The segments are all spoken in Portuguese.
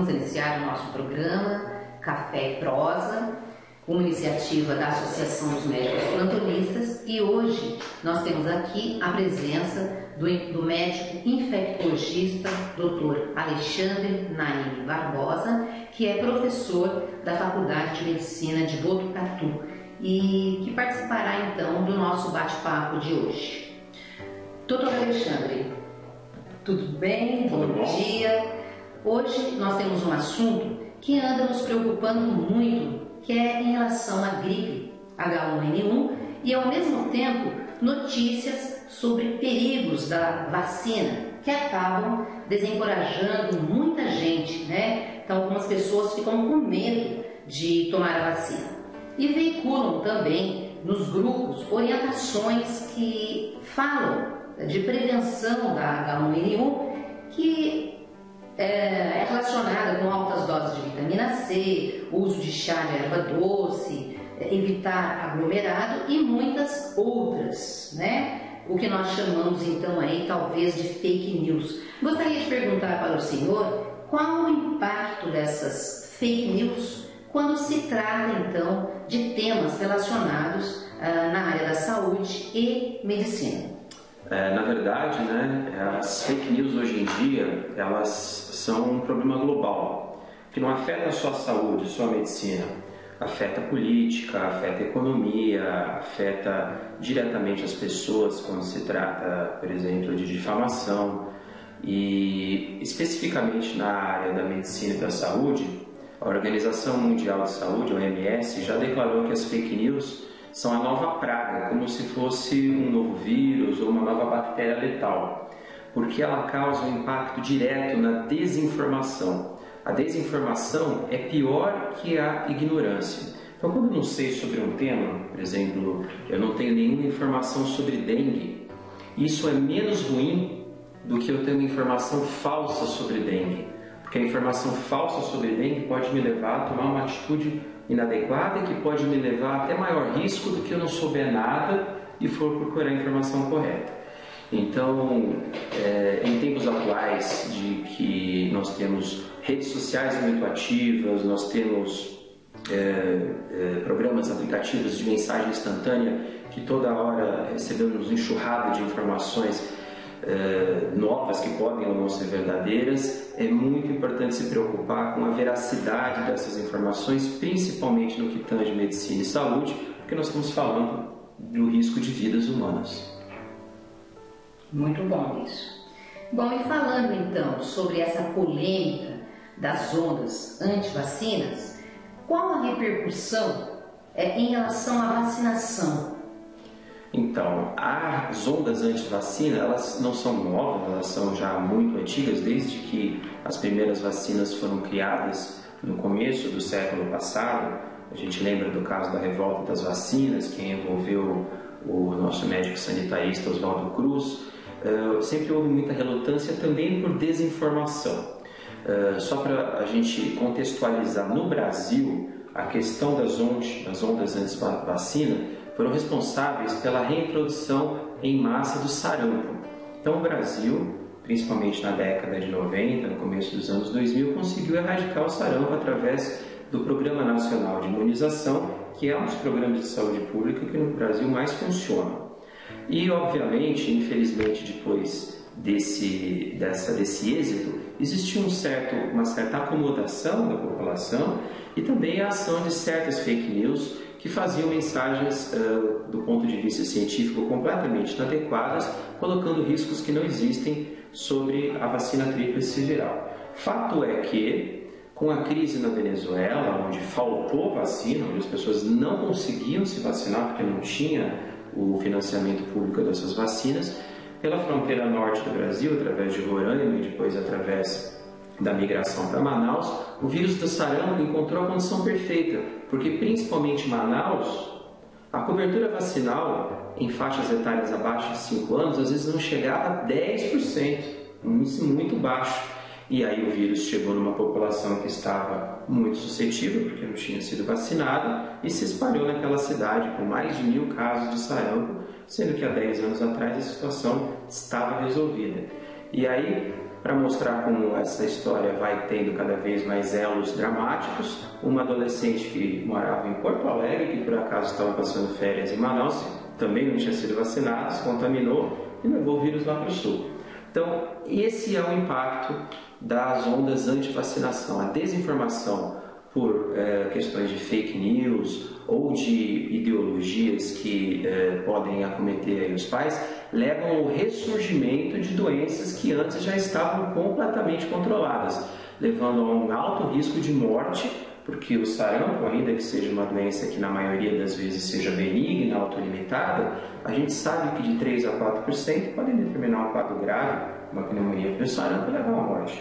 Vamos iniciar o nosso programa Café e Prosa, uma iniciativa da Associação dos Médicos Plantonistas, e hoje nós temos aqui a presença do médico infectologista Dr. Alexandre Naime Barbosa, que é professor da Faculdade de Medicina de Botucatu e que participará então do nosso bate-papo de hoje. Dr. Alexandre, tudo bem? Bom dia. Hoje nós temos um assunto que anda nos preocupando muito, que é em relação à gripe H1N1 e ao mesmo tempo notícias sobre perigos da vacina que acabam desencorajando muita gente, né? Então algumas pessoas ficam com medo de tomar a vacina e veiculam também nos grupos orientações que falam de prevenção da H1N1 que é relacionada com altas doses de vitamina C, uso de chá de erva doce, evitar aglomerado e muitas outras, né? O que nós chamamos então aí talvez de fake news. Gostaria de perguntar para o senhor qual o impacto dessas fake news quando se trata então de temas relacionados na área da saúde e medicina. Na verdade, né, as fake news hoje em dia, elas são um problema global, que não afeta só a saúde, só a medicina, afeta a política, afeta a economia, afeta diretamente as pessoas quando se trata, por exemplo, de difamação. E especificamente na área da medicina e da saúde, a Organização Mundial de Saúde, a OMS, já declarou que as fake news são a nova praga, como se fosse um novo vírus ou uma nova bactéria letal, porque ela causa um impacto direto na desinformação. A desinformação é pior que a ignorância. Então, quando eu não sei sobre um tema, por exemplo, eu não tenho nenhuma informação sobre dengue, isso é menos ruim do que eu ter uma informação falsa sobre dengue, porque a informação falsa sobre dengue pode me levar a tomar uma atitude inadequada e que pode me levar a até maior risco do que eu não souber nada e for procurar a informação correta. Então, em tempos atuais de que nós temos redes sociais muito ativas, nós temos programas, aplicativos de mensagem instantânea que toda hora recebemos enxurrada de informações novas que podem ou não ser verdadeiras, é muito importante se preocupar com a veracidade dessas informações, principalmente no que tange medicina e saúde, porque nós estamos falando do risco de vidas humanas. Muito bom isso. Bom, e falando então sobre essa polêmica das ondas anti-vacinas, qual a repercussão em relação à vacinação? Então, as ondas anti-vacina, elas não são novas, elas são já muito antigas, desde que as primeiras vacinas foram criadas no começo do século passado. A gente lembra do caso da revolta das vacinas, que envolveu o nosso médico sanitarista Oswaldo Cruz. Sempre houve muita relutância também por desinformação. Só para a gente contextualizar, no Brasil, a questão das ondas anti-vacina foram responsáveis pela reintrodução em massa do sarampo. Então o Brasil, principalmente na década de 90, no começo dos anos 2000, conseguiu erradicar o sarampo através do Programa Nacional de Imunização, que é um dos programas de saúde pública que no Brasil mais funciona. E obviamente, infelizmente, depois desse êxito, existiu uma certa acomodação da população e também a ação de certas fake news que faziam mensagens do ponto de vista científico completamente inadequadas, colocando riscos que não existem sobre a vacina tríplice viral. Fato é que, com a crise na Venezuela, onde faltou vacina, onde as pessoas não conseguiam se vacinar porque não tinha o financiamento público dessas vacinas, pela fronteira norte do Brasil, através de Roraima e depois através da migração para Manaus, o vírus do sarampo encontrou a condição perfeita, porque principalmente em Manaus, a cobertura vacinal em faixas etárias abaixo de 5 anos às vezes não chegava a 10%, muito baixo. E aí o vírus chegou numa população que estava muito suscetível, porque não tinha sido vacinada, e se espalhou naquela cidade com mais de 1.000 casos de sarampo, sendo que há 10 anos atrás a situação estava resolvida. E aí para mostrar como essa história vai tendo cada vez mais elos dramáticos. Uma adolescente que morava em Porto Alegre, que por acaso estava passando férias em Manaus, também não tinha sido vacinada, se contaminou e levou o vírus lá para o sul. Então, esse é o impacto das ondas anti-vacinação, a desinformação por questões de fake news ou de ideologias que podem acometer aí os pais, levam ao ressurgimento de doenças que antes já estavam completamente controladas, levando a um alto risco de morte, porque o sarampo, ainda que seja uma doença que na maioria das vezes seja benigna, autolimitada, a gente sabe que de 3 a 4% podem determinar um quadro grave, uma pneumonia por sarampo e levar à morte.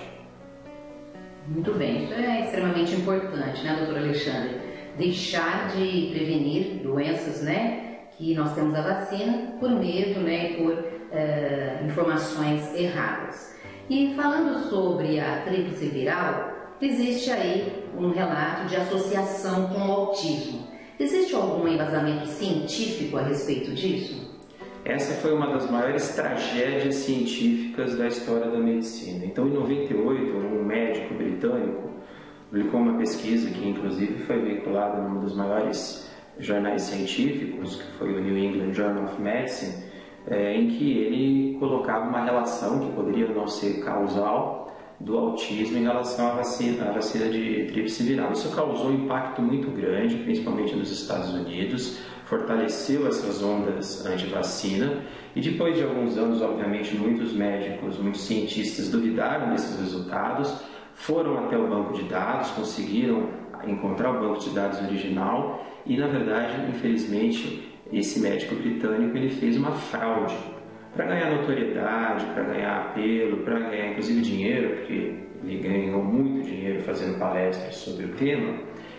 Muito bem, isso é extremamente importante, né, doutor Alexandre? Deixar de prevenir doenças, né, que nós temos a vacina por medo, né, e por informações erradas. E falando sobre a tríplice viral, existe aí um relato de associação com o autismo. Existe algum embasamento científico a respeito disso? Essa foi uma das maiores tragédias científicas da história da medicina. Então, em 98, um médico britânico publicou uma pesquisa que, inclusive, foi veiculada num dos maiores jornais científicos, que foi o New England Journal of Medicine, em que ele colocava uma relação que poderia não ser causal do autismo em relação à vacina de tríplice viral. Isso causou um impacto muito grande, principalmente nos Estados Unidos, fortaleceu essas ondas anti-vacina e depois de alguns anos, obviamente, muitos médicos, muitos cientistas duvidaram desses resultados, foram até o banco de dados, conseguiram encontrar o banco de dados original e, na verdade, infelizmente, esse médico britânico ele fez uma fraude para ganhar notoriedade, para ganhar apelo, para ganhar inclusive dinheiro, porque ele ganhou muito dinheiro fazendo palestras sobre o tema.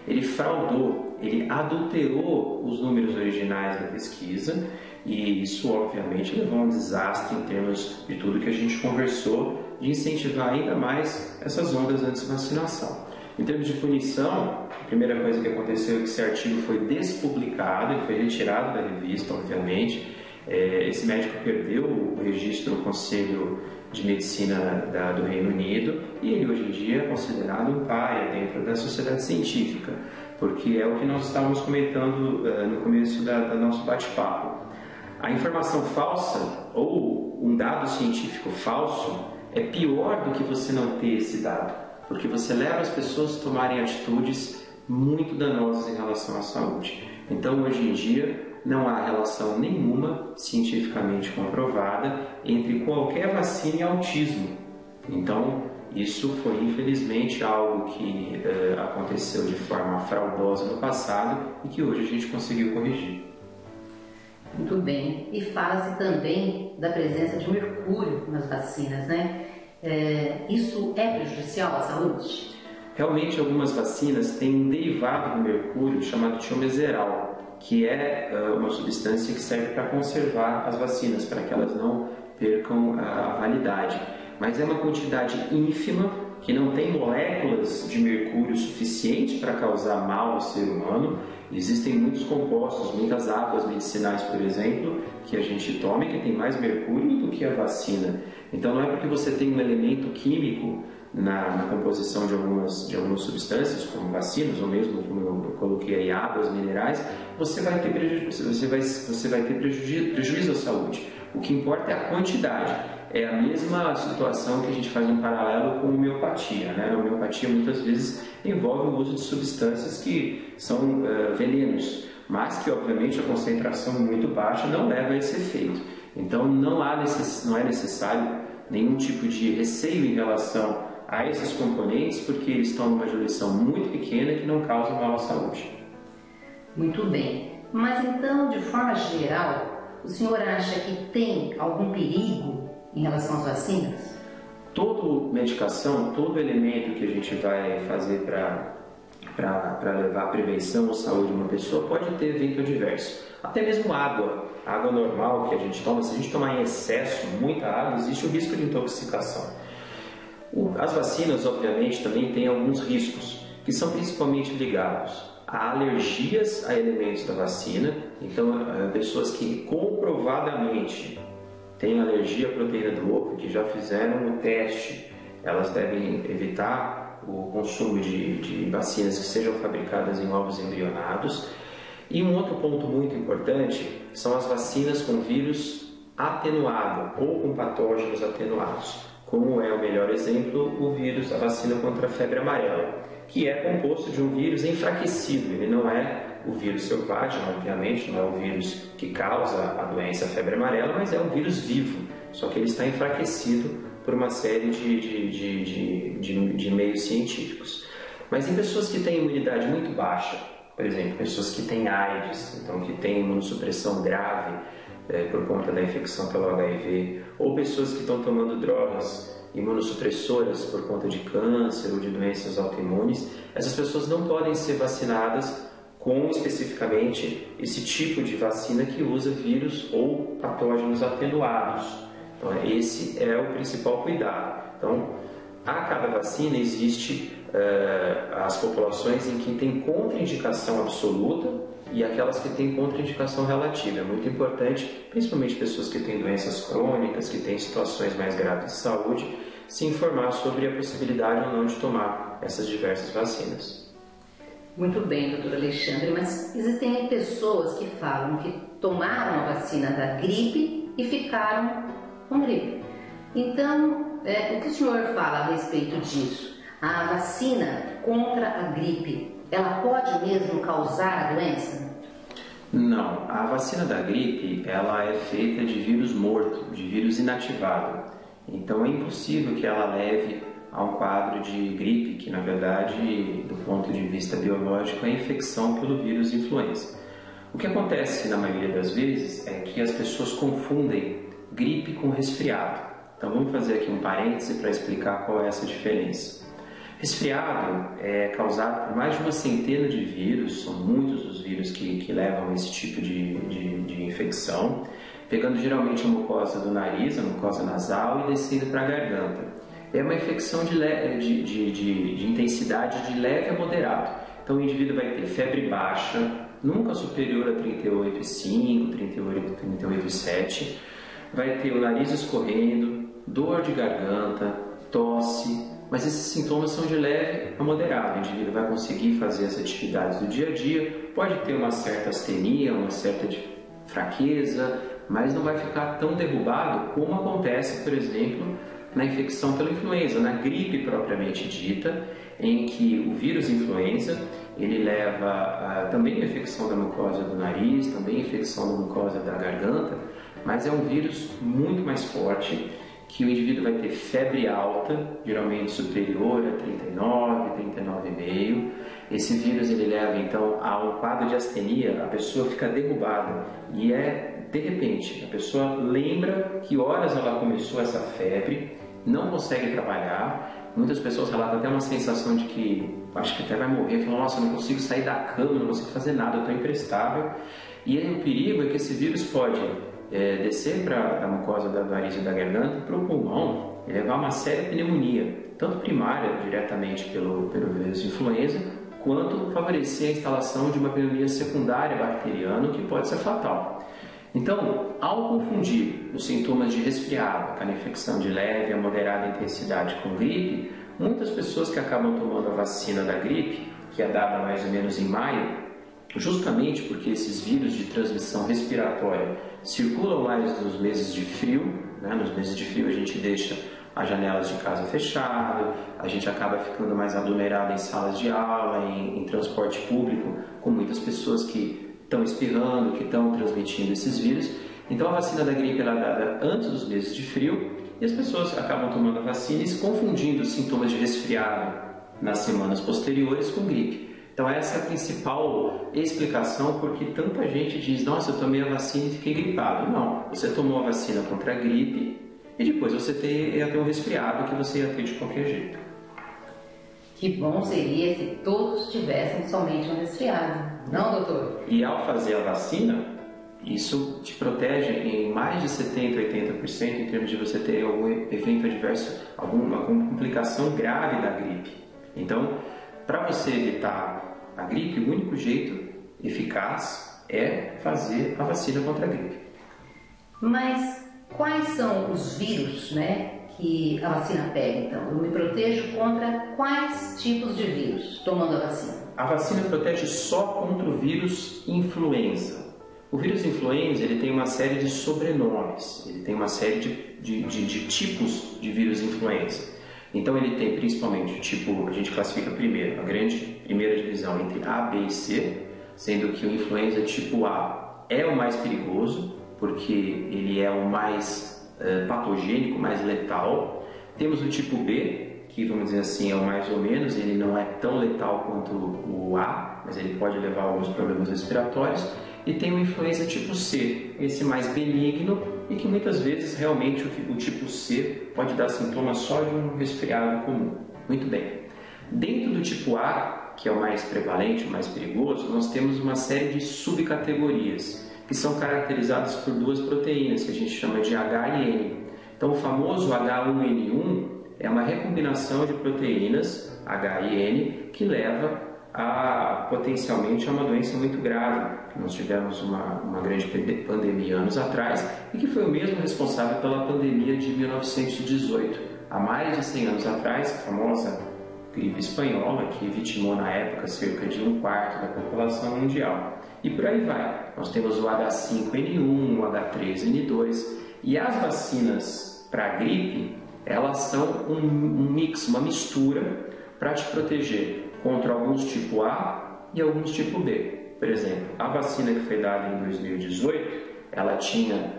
Ele fraudou, ele adulterou os números originais da pesquisa e isso obviamente levou a um desastre em termos de tudo que a gente conversou, de incentivar ainda mais essas ondas anti-vacinação. Em termos de punição, a primeira coisa que aconteceu é que esse artigo foi despublicado, ele foi retirado da revista, obviamente. Esse médico perdeu o registro no Conselho de Medicina do Reino Unido e ele hoje em dia é considerado um paria dentro da sociedade científica, porque é o que nós estávamos comentando no começo do nosso bate-papo. A informação falsa ou um dado científico falso é pior do que você não ter esse dado, porque você leva as pessoas a tomarem atitudes muito danosas em relação à saúde. Então, hoje em dia, não há relação nenhuma cientificamente comprovada entre qualquer vacina e autismo. Então, isso foi infelizmente algo que aconteceu de forma fraudosa no passado e que hoje a gente conseguiu corrigir. Muito bem. E fala-se também da presença de mercúrio nas vacinas, né? Isso é prejudicial à saúde? Realmente, algumas vacinas têm um derivado do mercúrio chamado tiomeseral, que é uma substância que serve para conservar as vacinas, para que elas não percam a validade. Mas é uma quantidade ínfima, que não tem moléculas de mercúrio suficiente para causar mal ao ser humano. Existem muitos compostos, muitas águas medicinais, por exemplo, que a gente toma e que tem mais mercúrio do que a vacina. Então não é porque você tem um elemento químico na composição de algumas substâncias, como vacinas, ou mesmo, como eu coloquei aí, águas, minerais, você vai ter prejuízo à saúde. O que importa é a quantidade. É a mesma situação que a gente faz um paralelo com a homeopatia, né? A homeopatia muitas vezes envolve o uso de substâncias que são venenos, mas que obviamente a concentração muito baixa não leva a esse efeito. Então não é necessário nenhum tipo de receio em relação a esses componentes, porque eles estão numa diluição muito pequena que não causa mal à saúde. Muito bem. Mas então, de forma geral, o senhor acha que tem algum perigo em relação às vacinas? Toda medicação, todo elemento que a gente vai fazer para levar a prevenção ou saúde de uma pessoa pode ter evento adverso. Até mesmo água normal que a gente toma, se a gente tomar em excesso muita água, existe o risco de intoxicação. As vacinas, obviamente, também têm alguns riscos, que são principalmente ligados a alergias a elementos da vacina. Então, pessoas que comprovadamente têm alergia à proteína do ovo, que já fizeram o teste, elas devem evitar o consumo de vacinas que sejam fabricadas em ovos embrionados. E um outro ponto muito importante são as vacinas com vírus atenuado ou com patógenos atenuados, como é o melhor exemplo a vacina contra a febre amarela, que é composto de um vírus enfraquecido. Ele não é o vírus selvagem, obviamente, não é o vírus que causa a doença, a febre amarela, mas é um vírus vivo, só que ele está enfraquecido por uma série de meios científicos. Mas em pessoas que têm imunidade muito baixa, por exemplo, pessoas que têm AIDS, então que têm imunossupressão grave por conta da infecção pelo HIV, ou pessoas que estão tomando drogas imunossupressoras por conta de câncer ou de doenças autoimunes, essas pessoas não podem ser vacinadas com especificamente esse tipo de vacina que usa vírus ou patógenos atenuados. Então, esse é o principal cuidado. Então, a cada vacina existe as populações em que tem contraindicação absoluta e aquelas que têm contraindicação relativa. É muito importante, principalmente pessoas que têm doenças crônicas, que têm situações mais graves de saúde, se informar sobre a possibilidade ou não de tomar essas diversas vacinas. Muito bem, doutor Alexandre, mas existem pessoas que falam que tomaram a vacina da gripe e ficaram com gripe. Então, o que o senhor fala a respeito disso? A vacina contra a gripe, ela pode mesmo causar a doença? Não, a vacina da gripe, ela é feita de vírus morto, de vírus inativado. Então é impossível que ela leve a um quadro de gripe, que na verdade, do ponto de vista biológico, é infecção pelo vírus influenza. O que acontece na maioria das vezes é que as pessoas confundem gripe com resfriado. Então vamos fazer aqui um parêntese para explicar qual é essa diferença. Resfriado é causado por mais de uma centena de vírus, são muitos os vírus que levam a esse tipo de infecção, pegando geralmente a mucosa do nariz, a mucosa nasal e descendo para a garganta. É uma infecção de intensidade de leve a moderado. Então o indivíduo vai ter febre baixa, nunca superior a 38,5, 38,7, vai ter o nariz escorrendo, dor de garganta, tosse, mas esses sintomas são de leve a moderado. O indivíduo vai conseguir fazer as atividades do dia a dia, pode ter uma certa astenia, uma certa fraqueza, mas não vai ficar tão derrubado como acontece, por exemplo, na infecção pela influenza, na gripe propriamente dita, em que o vírus influenza ele leva também a infecção da mucosa do nariz, também a infecção da mucosa da garganta, mas é um vírus muito mais forte, que o indivíduo vai ter febre alta, geralmente superior a 39, 39,5. Esse vírus ele leva então a um quadro de astenia, a pessoa fica derrubada e de repente, a pessoa lembra que horas ela começou essa febre, não consegue trabalhar, muitas pessoas relatam até uma sensação de que acho que até vai morrer, falam, nossa, eu não consigo sair da cama, não consigo fazer nada, eu estou imprestável. E aí o perigo é que esse vírus pode descer para a mucosa do nariz e da garganta, para o pulmão, e levar a uma séria pneumonia, tanto primária, diretamente pelo vírus de influenza, quanto favorecer a instalação de uma pneumonia secundária bacteriana, que pode ser fatal. Então, ao confundir os sintomas de resfriado, aquela infecção de leve a moderada intensidade com gripe, muitas pessoas que acabam tomando a vacina da gripe, que é dada mais ou menos em maio, justamente porque esses vírus de transmissão respiratória circulam mais nos meses de frio, né? Nos meses de frio a gente deixa as janelas de casa fechadas, a gente acaba ficando mais aglomerado em salas de aula, em transporte público, com muitas pessoas que estão espirrando, que estão transmitindo esses vírus. Então a vacina da gripe ela é dada antes dos meses de frio e as pessoas acabam tomando a vacina e se confundindo os sintomas de resfriado nas semanas posteriores com gripe. Então essa é a principal explicação porque tanta gente diz, nossa, eu tomei a vacina e fiquei gripado. Não, você tomou a vacina contra a gripe e depois você ia ter um resfriado que você ia ter de qualquer jeito. Que bom seria se todos tivessem somente um resfriado, não, doutor? E ao fazer a vacina, isso te protege em mais de 70%, 80% em termos de você ter algum evento adverso, alguma complicação grave da gripe. Então, para você evitar a gripe, o único jeito eficaz é fazer a vacina contra a gripe. Mas Quais são os vírus, né, que a vacina pega, então? Eu me protejo contra quais tipos de vírus tomando a vacina? A vacina protege só contra o vírus influenza. O vírus influenza ele tem uma série de sobrenomes, ele tem uma série de tipos de vírus influenza. Então ele tem principalmente o tipo, a gente classifica primeiro, a primeira divisão entre A, B e C, sendo que o influenza tipo A é o mais perigoso, porque ele é o mais patogênico, mais letal. Temos o tipo B, que vamos dizer assim é o mais ou menos, ele não é tão letal quanto o A, mas ele pode levar a alguns problemas respiratórios. E tem o influenza tipo C, esse mais benigno e que muitas vezes realmente o tipo C pode dar sintomas só de um resfriado comum. Muito bem. Dentro do tipo A, que é o mais prevalente, o mais perigoso, nós temos uma série de subcategorias que são caracterizadas por duas proteínas que a gente chama de H e N. Então o famoso H1N1 é uma recombinação de proteínas H e N que leva potencialmente a uma doença muito grave. Nós tivemos uma grande pandemia anos atrás e que foi o mesmo responsável pela pandemia de 1918. Há mais de 100 anos atrás, a famosa gripe espanhola, que vitimou na época cerca de 1/4 da população mundial. E por aí vai. Nós temos o H5N1, o H3N2 e as vacinas para a gripe, elas são um mix, uma mistura para te proteger contra alguns tipo A e alguns tipo B. Por exemplo, a vacina que foi dada em 2018, ela tinha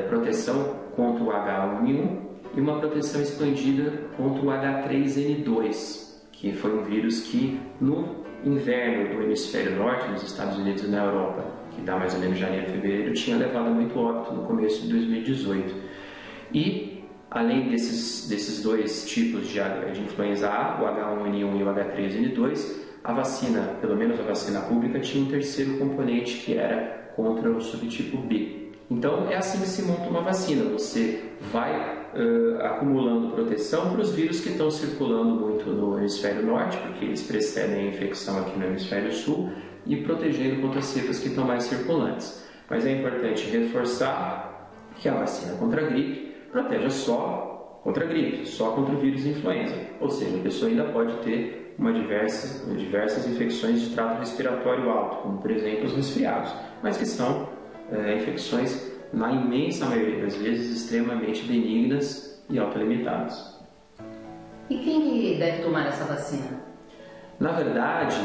proteção contra o H1N1 e uma proteção expandida contra o H3N2, que foi um vírus que no inverno do hemisfério norte, nos Estados Unidos e na Europa, que dá mais ou menos janeiro e fevereiro, tinha levado muito óbito no começo de 2018. E além desses dois tipos de influenza A, o H1N1 e o H3N2, a vacina, pelo menos a vacina pública, tinha um terceiro componente que era contra o subtipo B. Então é assim que se monta uma vacina, você vai acumulando proteção para os vírus que estão circulando muito no hemisfério norte, porque eles precedem a infecção aqui no hemisfério sul, e protegendo contra as cepas que estão mais circulantes. Mas é importante reforçar que a vacina contra a gripe protege só contra a gripe, só contra o vírus influenza. Ou seja, a pessoa ainda pode ter diversas infecções de trato respiratório alto, como por exemplo os resfriados, mas que são infecções, na imensa maioria das vezes, extremamente benignas e autolimitadas. E quem deve tomar essa vacina? Na verdade,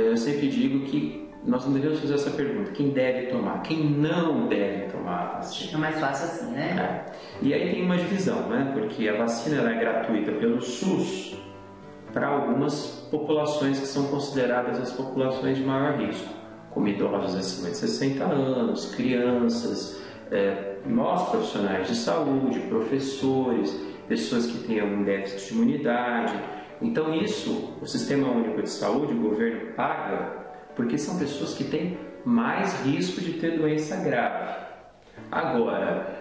eu sempre digo que nós não devemos fazer essa pergunta: quem deve tomar? Quem não deve tomar a vacina? É mais fácil assim, né? E aí tem uma divisão, né? Porque a vacina ela é gratuita pelo SUS para algumas populações que são consideradas as populações de maior risco, como idosos acima de 60 anos, crianças, nós profissionais de saúde, professores, pessoas que têm algum déficit de imunidade. Então isso, o Sistema Único de Saúde, o governo paga, porque são pessoas que têm mais risco de ter doença grave. Agora,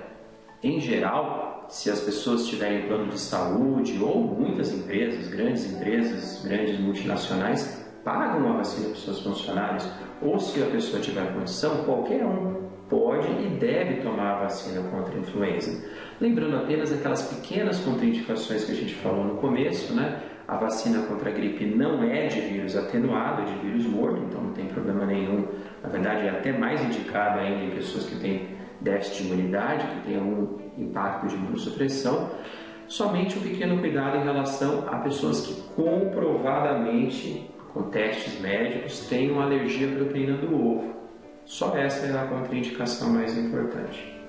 em geral, se as pessoas tiverem plano de saúde, ou muitas empresas, grandes multinacionais, pagam a vacina para os seus funcionários, ou se a pessoa tiver condição, qualquer um pode e deve tomar a vacina contra a influenza. Lembrando apenas aquelas pequenas contraindicações que a gente falou no começo, né? A vacina contra a gripe não é de vírus atenuado, é de vírus morto, então não tem problema nenhum. Na verdade, é até mais indicado ainda em pessoas que têm déficit de imunidade, que têm algum impacto de imunossupressão. Somente um pequeno cuidado em relação a pessoas que comprovadamente, com testes médicos, têm uma alergia à proteína do ovo. Só essa é a contraindicação mais importante.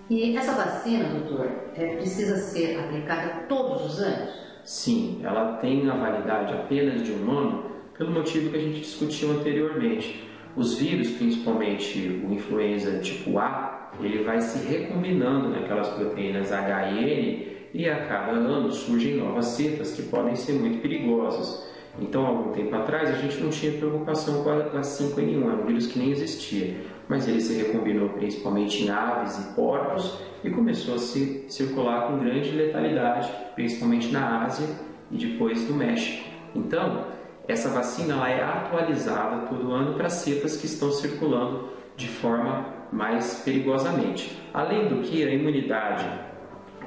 E essa vacina, doutor, precisa ser aplicada todos os anos? Sim, ela tem a validade apenas de um ano, pelo motivo que a gente discutiu anteriormente. Os vírus, principalmente o influenza tipo A, ele vai se recombinando naquelas proteínas H e N e a cada ano surgem novas cepas que podem ser muito perigosas. Então, há algum tempo atrás, a gente não tinha preocupação com a H5N1, era um vírus que nem existia, mas ele se recombinou principalmente em aves e porcos e começou a se circular com grande letalidade, principalmente na Ásia e depois no México. Então, essa vacina ela é atualizada todo ano para cepas que estão circulando de forma mais perigosamente. Além do que, a imunidade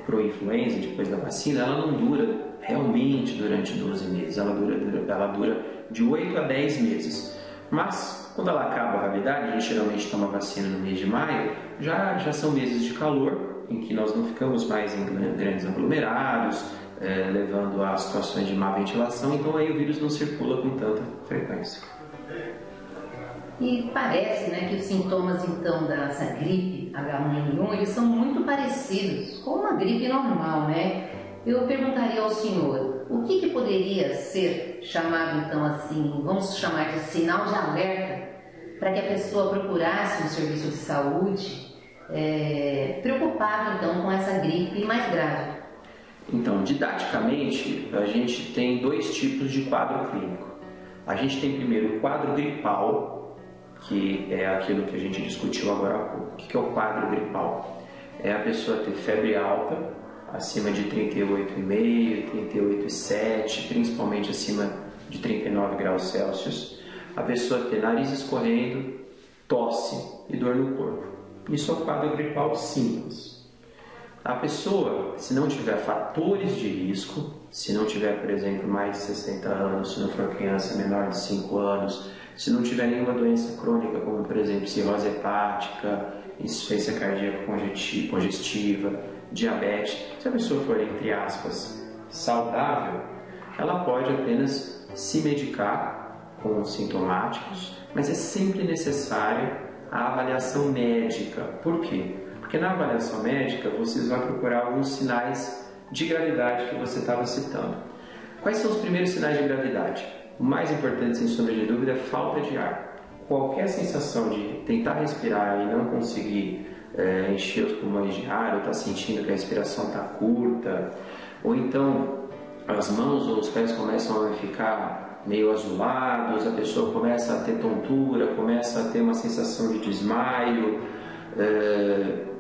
para o influenza, depois da vacina, ela não dura realmente durante 12 meses, ela dura de 8 a 10 meses. Mas, quando ela acaba a validade, a gente geralmente toma vacina no mês de maio, já são meses de calor, em que nós não ficamos mais em grandes aglomerados, levando a situações de má ventilação, então aí o vírus não circula com tanta frequência. E parece, né, que os sintomas então dessa gripe H1N1 eles são muito parecidos com uma gripe normal, né? Eu perguntaria ao senhor, o que poderia ser chamado então assim, vamos chamar de sinal de alerta, para que a pessoa procurasse um serviço de saúde preocupado então com essa gripe mais grave? Então, didaticamente, a gente tem dois tipos de quadro clínico. A gente tem primeiro o quadro gripal, que é aquilo que a gente discutiu agora há pouco. O que é o quadro gripal? É a pessoa ter febre alta, acima de 38,5, 38,7, principalmente acima de 39 graus Celsius. A pessoa ter nariz escorrendo, tosse e dor no corpo. Isso é o quadro gripal simples. A pessoa, se não tiver fatores de risco, se não tiver, por exemplo, mais de 60 anos, se não for criança menor de 5 anos, se não tiver nenhuma doença crônica, como, por exemplo, cirrose hepática, insuficiência cardíaca congestiva, diabetes, se a pessoa for, entre aspas, saudável, ela pode apenas se medicar com sintomáticos, mas é sempre necessária a avaliação médica. Por quê? Porque na avaliação médica vocês vão procurar alguns sinais de gravidade que você estava citando. Quais são os primeiros sinais de gravidade? O mais importante, sem sombra de dúvida, é falta de ar. Qualquer sensação de tentar respirar e não conseguir encher os pulmões de ar, ou estar sentindo que a respiração está curta, ou então as mãos ou os pés começam a ficar meio azulados, a pessoa começa a ter tontura, começa a ter uma sensação de desmaio,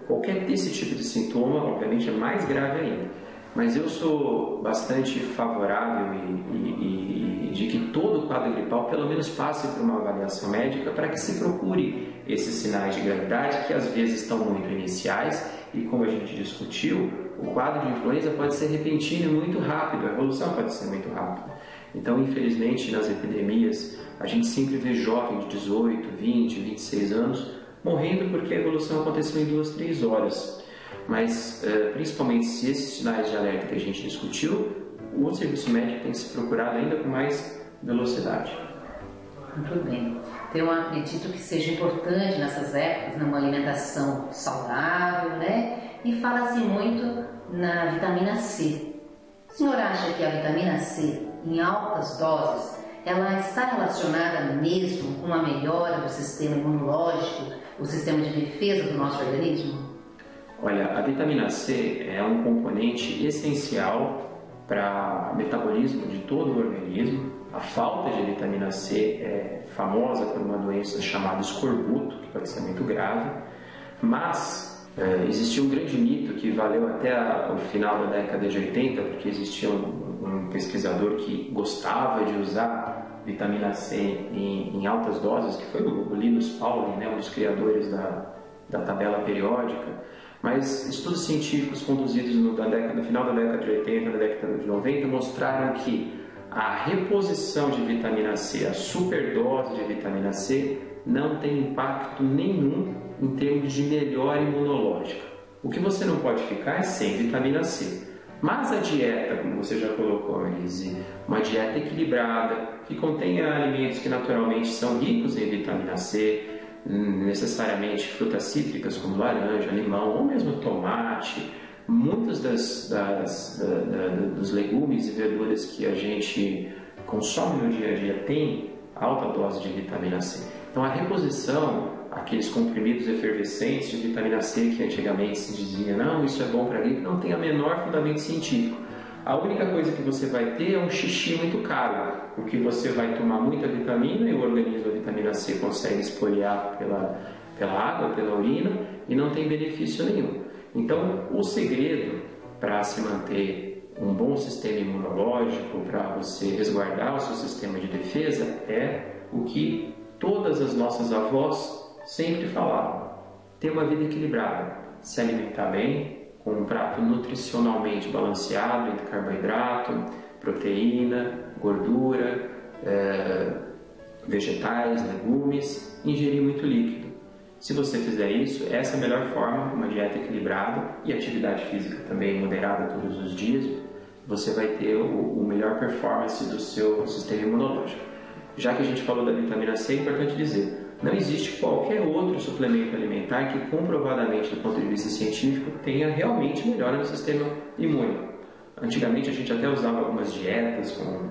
qualquer desse tipo de sintoma, obviamente, é mais grave ainda. Mas eu sou bastante favorável e de que todo quadro gripal pelo menos passe por uma avaliação médica para que se procure esses sinais de gravidade que às vezes estão muito iniciais e, como a gente discutiu, o quadro de influenza pode ser repentino e muito rápido, a evolução pode ser muito rápida. Então, infelizmente, nas epidemias, a gente sempre vê jovens de 18, 20, 26 anos morrendo porque a evolução aconteceu em 2, 3 horas. Mas, principalmente se esses sinais de alerta que a gente discutiu, o serviço médico tem que ser procurado ainda com mais velocidade. Muito bem. Então, eu acredito que seja importante nessas épocas, numa alimentação saudável, né? E fala-se muito na vitamina C. O senhor acha que a vitamina C, em altas doses, ela está relacionada mesmo com a melhora do sistema imunológico, o sistema de defesa do nosso organismo? Olha, a vitamina C é um componente essencial para o metabolismo de todo o organismo. A falta de vitamina C é famosa por uma doença chamada escorbuto, que pode ser muito grave, mas existia um grande mito que valeu até o final da década de 80, porque existia um pesquisador que gostava de usar vitamina C em altas doses, que foi o Linus Pauling, né, um dos criadores da tabela periódica. Mas estudos científicos conduzidos no final da década de 80, na década de 90, mostraram que a reposição de vitamina C, a superdose de vitamina C, não tem impacto nenhum em termos de melhora imunológica. O que você não pode ficar é sem vitamina C. Mas a dieta, como você já colocou, Annelise, uma dieta equilibrada, que contenha alimentos que naturalmente são ricos em vitamina C, necessariamente frutas cítricas como laranja, limão ou mesmo tomate, muitos dos legumes e verduras que a gente consome no dia a dia tem alta dose de vitamina C. Então a reposição, aqueles comprimidos efervescentes de vitamina C que antigamente se dizia, não, isso é bom para a gripe, não tem o menor fundamento científico. A única coisa que você vai ter é um xixi muito caro, porque você vai tomar muita vitamina e o organismo da vitamina C consegue espoliar pela água, pela urina e não tem benefício nenhum. Então, o segredo para se manter um bom sistema imunológico, para você resguardar o seu sistema de defesa, é o que todas as nossas avós sempre falavam: ter uma vida equilibrada, se alimentar bem, com um prato nutricionalmente balanceado entre carboidrato, proteína, gordura, vegetais, legumes, ingerir muito líquido. Se você fizer isso, essa é a melhor forma, uma dieta equilibrada e atividade física também moderada todos os dias, você vai ter o melhor performance do seu sistema imunológico. Já que a gente falou da vitamina C, é importante dizer, não existe qualquer outro suplemento alimentar que comprovadamente, do ponto de vista científico, tenha realmente melhora no sistema imune. Antigamente a gente até usava algumas dietas com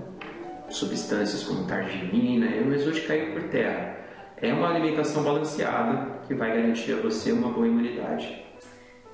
substâncias como targimina, mas hoje caiu por terra. É uma alimentação balanceada que vai garantir a você uma boa imunidade.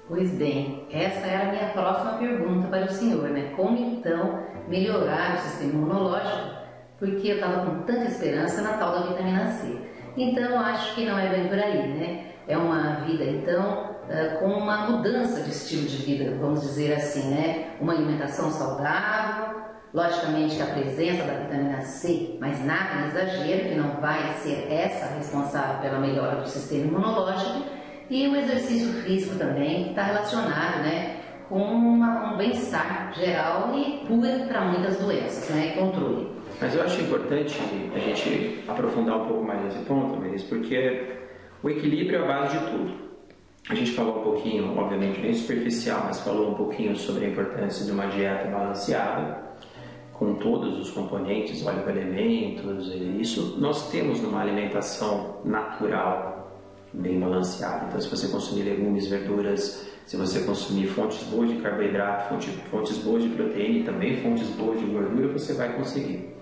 Pois bem, essa era a minha próxima pergunta para o senhor, né? Como então melhorar o sistema imunológico? Porque eu estava com tanta esperança na tal da vitamina C. Então acho que não é bem por aí, né? É uma vida então com uma mudança de estilo de vida, vamos dizer assim, né? Uma alimentação saudável, logicamente que a presença da vitamina C, mas nada em exagero, que não vai ser essa responsável pela melhora do sistema imunológico, e o exercício físico também, que está relacionado, né, com um bem-estar geral e cura para muitas doenças, né, e controle. Mas eu acho importante a gente aprofundar um pouco mais nesse ponto, Melis, porque o equilíbrio é a base de tudo. A gente falou um pouquinho, obviamente bem superficial, mas falou um pouquinho sobre a importância de uma dieta balanceada, com todos os componentes, oligoelementos, isso nós temos numa alimentação natural bem balanceada. Então, se você consumir legumes, verduras, se você consumir fontes boas de carboidrato, fontes boas de proteína e também fontes boas de gordura, você vai conseguir.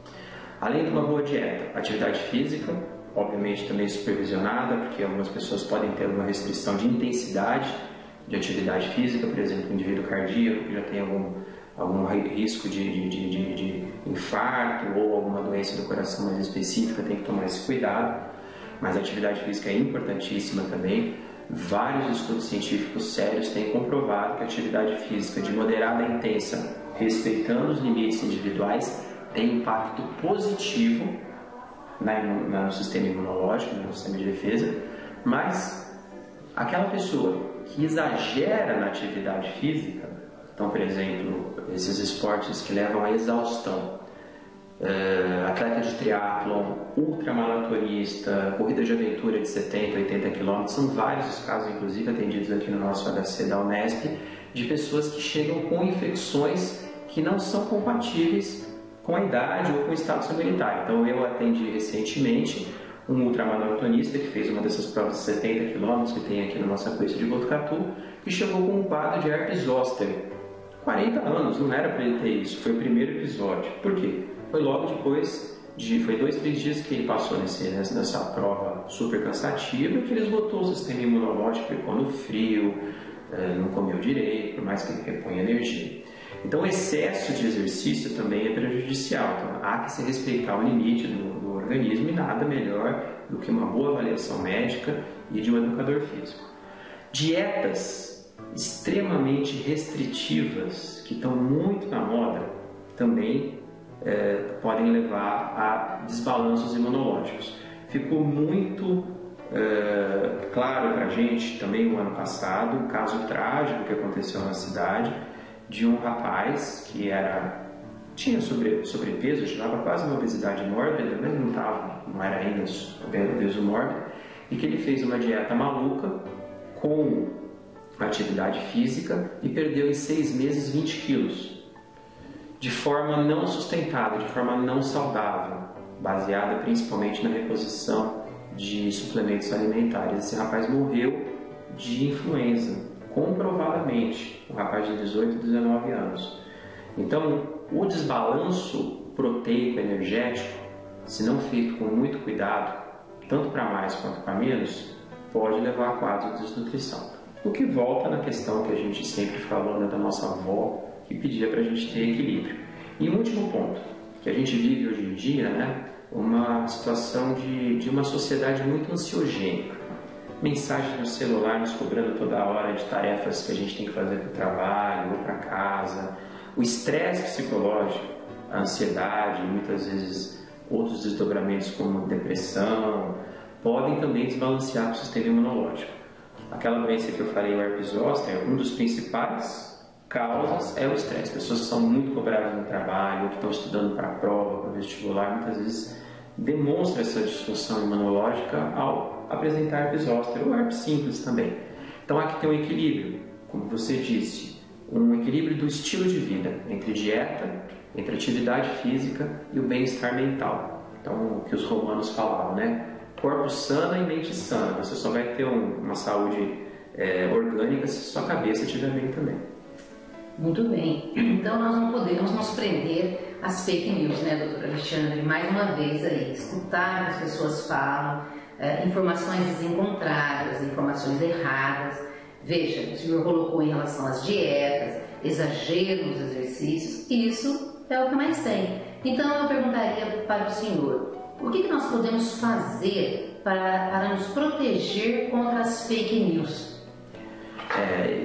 Além de uma boa dieta, atividade física, obviamente também supervisionada, porque algumas pessoas podem ter uma restrição de intensidade de atividade física, por exemplo, indivíduo cardíaco que já tem algum risco de infarto ou alguma doença do coração mais específica, tem que tomar esse cuidado. Mas a atividade física é importantíssima também. Vários estudos científicos sérios têm comprovado que a atividade física de moderada a intensa, respeitando os limites individuais, tem impacto positivo no sistema imunológico, no sistema de defesa. Mas aquela pessoa que exagera na atividade física, então, por exemplo, esses esportes que levam à exaustão, atleta de triatlon, ultramaratonista, corrida de aventura de 70, 80 km, são vários os casos, inclusive atendidos aqui no nosso HC da Unesp, de pessoas que chegam com infecções que não são compatíveis com a idade ou com o estado sanitário. Então, eu atendi recentemente um ultramaratonista que fez uma dessas provas de 70 km que tem aqui na nossa coisa de Botucatu, que chegou com um quadro de herpes zoster. 40 anos, não era para ele ter isso, foi o primeiro episódio. Por quê? Foi logo depois, foi 2, 3 dias que ele passou nessa prova super cansativa, que ele esgotou o sistema imunológico, ficou no frio, não comeu direito, por mais que ele reponha energia. Então, o excesso de exercício também é prejudicial. Então, há que se respeitar o limite do organismo e nada melhor do que uma boa avaliação médica e de um educador físico. Dietas extremamente restritivas, que estão muito na moda, também podem levar a desbalanços imunológicos. Ficou muito claro para a gente também no ano passado um caso trágico que aconteceu na cidade de um rapaz que tinha sobrepeso, chegava quase uma obesidade mórbida, mas não era ainda obeso mórbido, e que ele fez uma dieta maluca com atividade física e perdeu em 6 meses 20 quilos. De forma não sustentável, de forma não saudável, baseada principalmente na reposição de suplementos alimentares. Esse rapaz morreu de influenza, comprovadamente, um rapaz de 18, 19 anos. Então, o desbalanço proteico-energético, se não feito com muito cuidado, tanto para mais quanto para menos, pode levar a quadro de desnutrição. O que volta na questão que a gente sempre falou, né, da nossa avó, que pedia para a gente ter equilíbrio. E um último ponto, que a gente vive hoje em dia, né, uma situação de uma sociedade muito ansiogênica. Mensagem no celular nos cobrando toda hora de tarefas que a gente tem que fazer para o trabalho ou para casa. O estresse psicológico, a ansiedade, muitas vezes outros desdobramentos como depressão, podem também desbalancear o sistema imunológico. aquela doença que eu falei, o herpes zoster, um dos principais causas é o estresse. Pessoas que são muito cobradas no trabalho, que estão estudando para a prova, para o vestibular, muitas vezes demonstram essa disfunção imunológica ao apresentar herpes zoster ou herpes simples também. Então há que ter um equilíbrio, como você disse, um equilíbrio do estilo de vida, entre dieta, entre atividade física e o bem-estar mental. Então, o que os romanos falavam, né? Corpo sano e mente sana. Você só vai ter uma saúde orgânica se sua cabeça estiver bem também. Muito bem. Então, nós não podemos nos prender às fake news, né, doutor Alexandre? Mais uma vez aí, escutar o que as pessoas falam, informações desencontradas, informações erradas. Veja, o senhor colocou em relação às dietas, exagero nos exercícios, isso é o que mais tem. Então eu perguntaria para o senhor, o que nós podemos fazer para nos proteger contra as fake news?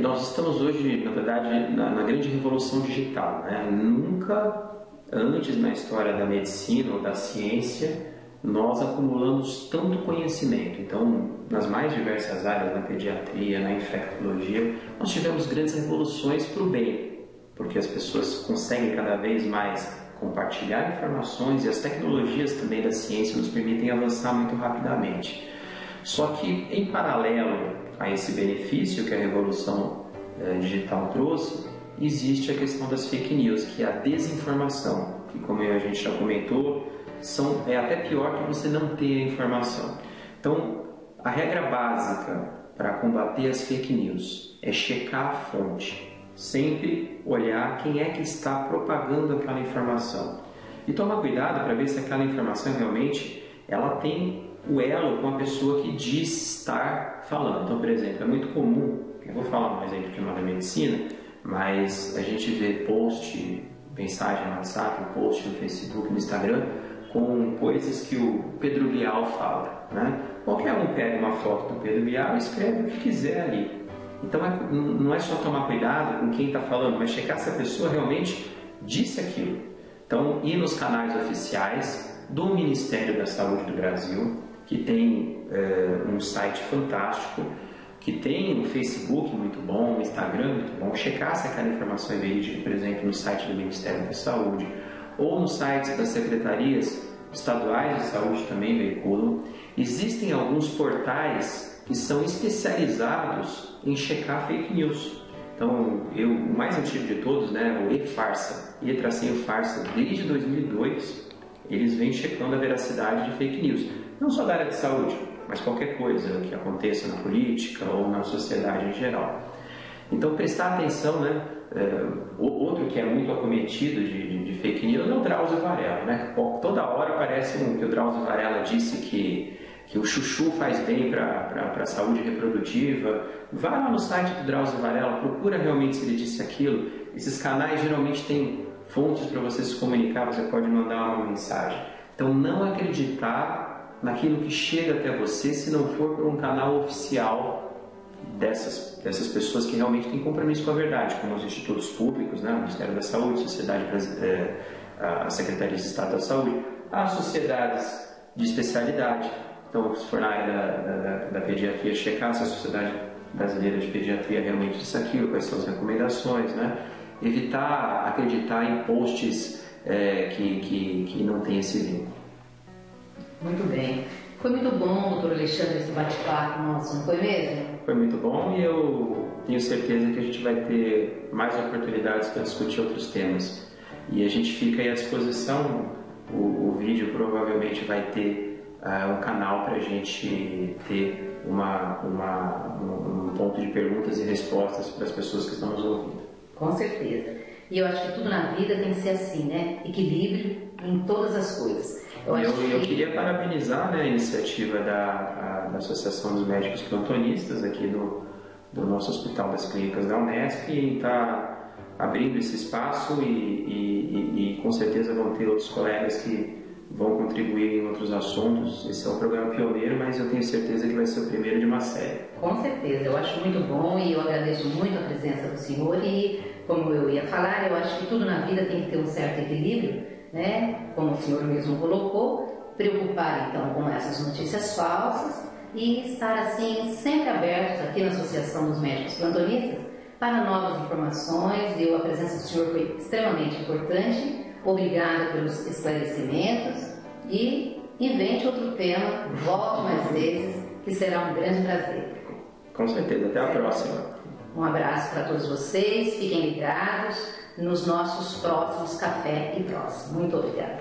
Nós estamos hoje, na verdade, na grande revolução digital, né? Nunca antes na história da medicina ou da ciência nós acumulamos tanto conhecimento. Então, nas mais diversas áreas, na pediatria, na infectologia, nós tivemos grandes revoluções para o bem, porque as pessoas conseguem cada vez mais compartilhar informações e as tecnologias também da ciência nos permitem avançar muito rapidamente. Só que, em paralelo a esse benefício que a revolução digital trouxe, existe a questão das fake news, que é a desinformação, que, como a gente já comentou, é até pior que você não ter a informação. Então, a regra básica para combater as fake news é checar a fonte, sempre olhar quem é que está propagando aquela informação e tomar cuidado para ver se aquela informação realmente ela tem o elo com a pessoa que diz estar falando. Então, por exemplo, é muito comum, eu vou falar um exemplo que não é da medicina, mas a gente vê post, mensagem no WhatsApp, post no Facebook, no Instagram, com coisas que o Pedro Bial fala, né? Qualquer um pega uma foto do Pedro Bial e escreve o que quiser ali. Então não é só tomar cuidado com quem está falando, mas checar se a pessoa realmente disse aquilo. Então, ir nos canais oficiais do Ministério da Saúde do Brasil, que tem um site fantástico, que tem um Facebook muito bom, um Instagram muito bom, checar se aquela informação é verídica, por exemplo, no site do Ministério da Saúde, ou no site das secretarias estaduais de saúde também veiculam. Existem alguns portais que são especializados em checar fake news. Então, o mais antigo de todos, né, o E-Farsa, E-Farsa, desde 2002, eles vêm checando a veracidade de fake news. Não só da área de saúde, mas qualquer coisa que aconteça na política ou na sociedade em geral. Então, prestar atenção, né? Outro que é muito acometido de fake news é o Drauzio Varela, né? Toda hora aparece que o Drauzio Varela disse que o chuchu faz bem para a saúde reprodutiva. Vai lá no site do Drauzio Varela, procura realmente se ele disse aquilo. Esses canais geralmente têm fontes para você se comunicar, você pode mandar uma mensagem. Então, não acreditar naquilo que chega até você se não for por um canal oficial dessas pessoas que realmente têm compromisso com a verdade, como os institutos públicos, né? O Ministério da Saúde, a Secretaria de Estado da Saúde, as sociedades de especialidade. Então, se for na área da pediatria, checar se a Sociedade Brasileira de Pediatria realmente disse aquilo, quais são as recomendações, né? Evitar acreditar em posts que não têm esse vínculo. Muito bem. Foi muito bom, doutor Alexandre, esse bate-papo nosso, não foi mesmo? Foi muito bom e eu tenho certeza que a gente vai ter mais oportunidades para discutir outros temas. E a gente fica aí à disposição. O vídeo provavelmente vai ter um canal para a gente ter um ponto de perguntas e respostas para as pessoas que estão nos ouvindo. Com certeza. E eu acho que tudo na vida tem que ser assim, né? Equilíbrio em todas as coisas. Eu queria parabenizar, né, a iniciativa da Associação dos Médicos Plantonistas aqui do nosso Hospital das Clínicas da Unesp em estar abrindo esse espaço e com certeza vão ter outros colegas que vão contribuir em outros assuntos. Esse é um programa pioneiro, mas eu tenho certeza que vai ser o primeiro de uma série. Com certeza, eu acho muito bom e eu agradeço muito a presença do senhor e, como eu ia falar, eu acho que tudo na vida tem que ter um certo equilíbrio, né? Como o senhor mesmo colocou, preocupar então com essas notícias falsas, e estar assim sempre abertos aqui na Associação dos Médicos Plantonistas para novas informações. A presença do senhor foi extremamente importante. Obrigada pelos esclarecimentos e invente outro tema, volte mais vezes, que será um grande prazer. Com certeza, até a próxima. Um abraço para todos vocês, fiquem ligados nos nossos próximos Café e Prosa. Muito obrigada.